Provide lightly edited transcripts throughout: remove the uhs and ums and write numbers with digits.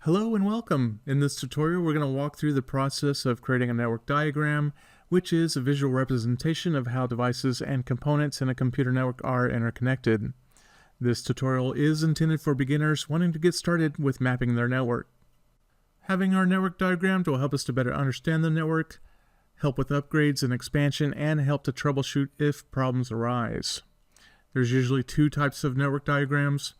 Hello and welcome. In this tutorial, we're going to walk through the process of creating a network diagram, which is a visual representation of how devices and components in a computer network are interconnected. This tutorial is intended for beginners wanting to get started with mapping their network. Having our network diagrammed will help us to better understand the network, help with upgrades and expansion, and help to troubleshoot if problems arise. There's usually two types of network diagrams,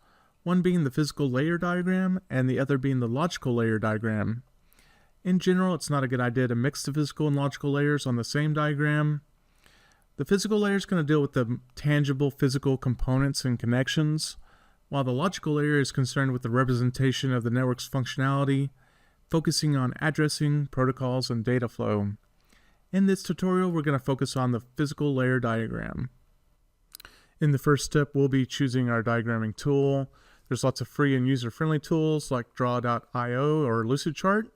one being the physical layer diagram and the other being the logical layer diagram. In general, it's not a good idea to mix the physical and logical layers on the same diagram. The physical layer is going to deal with the tangible physical components and connections, while the logical layer is concerned with the representation of the network's functionality, focusing on addressing, protocols, and data flow. In this tutorial, we're going to focus on the physical layer diagram. In the first step, we'll be choosing our diagramming tool. There's lots of free and user-friendly tools like Draw.io or Lucidchart.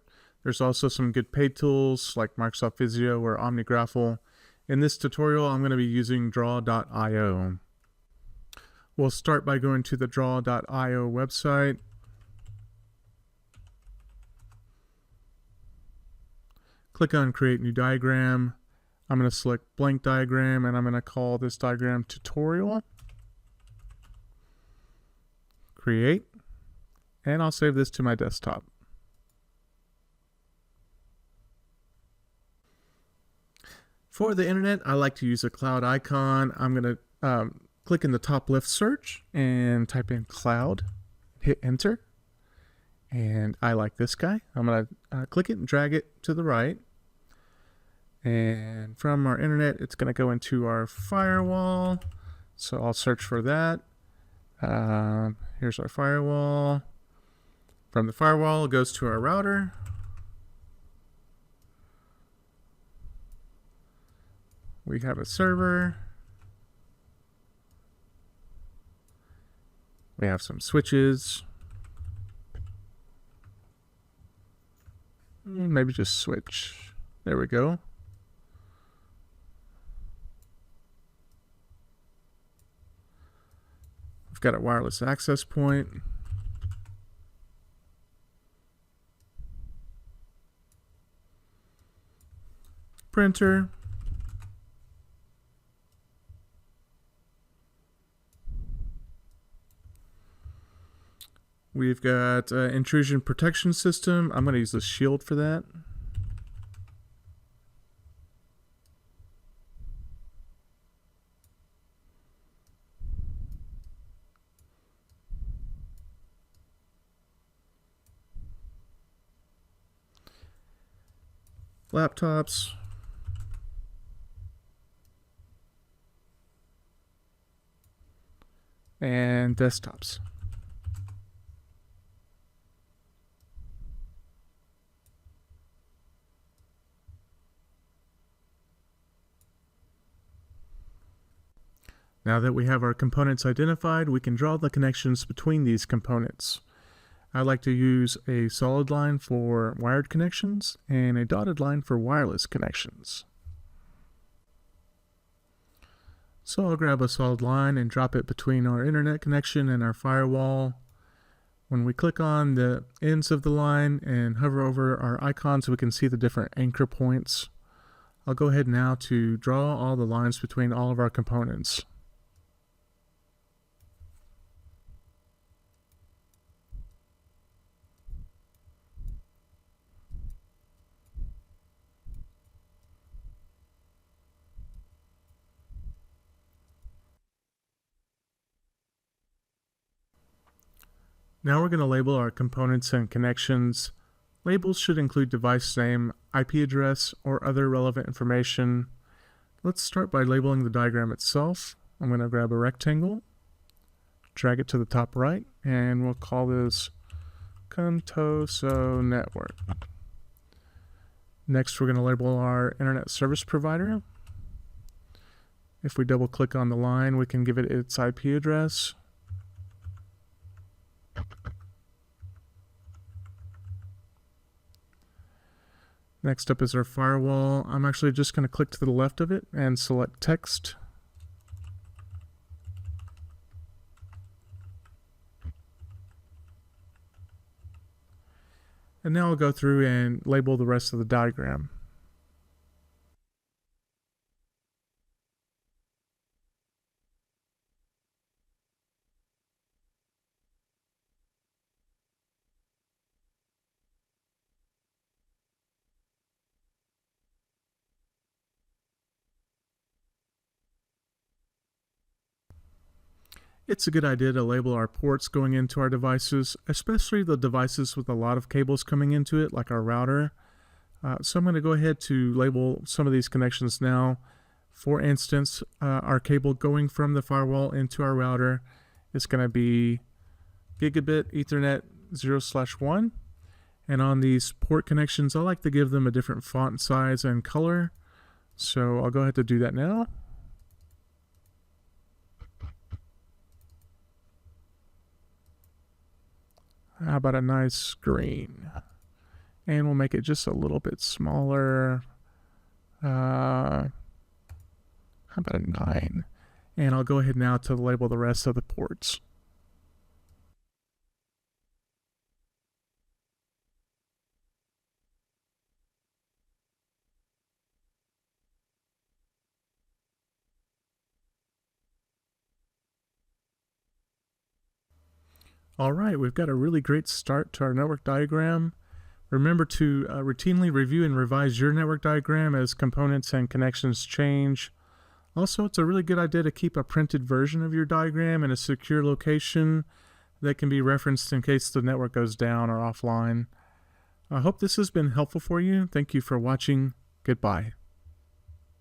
There's also some good paid tools like Microsoft Visio or OmniGraffle. In this tutorial, I'm going to be using Draw.io. We'll start by going to the Draw.io website. Click on Create New Diagram. I'm going to select Blank Diagram, and I'm going to call this diagram Tutorial. Create, and I'll save this to my desktop. For the internet, I like to use a cloud icon. I'm going to click in the top left search and type in cloud, hit enter, and I like this guy. I'm going to click it and drag it to the right. And from our internet, it's going to go into our firewall. So I'll search for that. Here's our firewall. From the firewall, it goes to our router. We have a server. We have some switches. Maybe just switch. There we go. We've got a wireless access point. Printer. We've got intrusion protection system. I'm going to use the Shield for that. Laptops. And desktops. Now that we have our components identified, we can draw the connections between these components. I like to use a solid line for wired connections and a dotted line for wireless connections. So I'll grab a solid line and drop it between our internet connection and our firewall. When we click on the ends of the line and hover over our icons, we can see the different anchor points. I'll go ahead now to draw all the lines between all of our components. Now we're going to label our components and connections. Labels should include device name, IP address, or other relevant information. Let's start by labeling the diagram itself. I'm going to grab a rectangle, drag it to the top right, and we'll call this Contoso Network. Next, we're going to label our internet service provider. If we double click on the line, we can give it its IP address. Next up is our firewall. I'm actually just going to click to the left of it and select text. And now I'll go through and label the rest of the diagram. It's a good idea to label our ports going into our devices, especially the devices with a lot of cables coming into it, like our router. So I'm going to go ahead to label some of these connections now. For instance, our cable going from the firewall into our router is going to be Gigabit Ethernet 0/1. And on these port connections, I like to give them a different font size and color. So I'll go ahead to do that now. How about a nice green? And we'll make it just a little bit smaller. How about a 9? And I'll go ahead now to label the rest of the ports. All right, we've got a really great start to our network diagram. Remember to routinely review and revise your network diagram as components and connections change. Also, it's a really good idea to keep a printed version of your diagram in a secure location that can be referenced in case the network goes down or offline. I hope this has been helpful for you. Thank you for watching. Goodbye.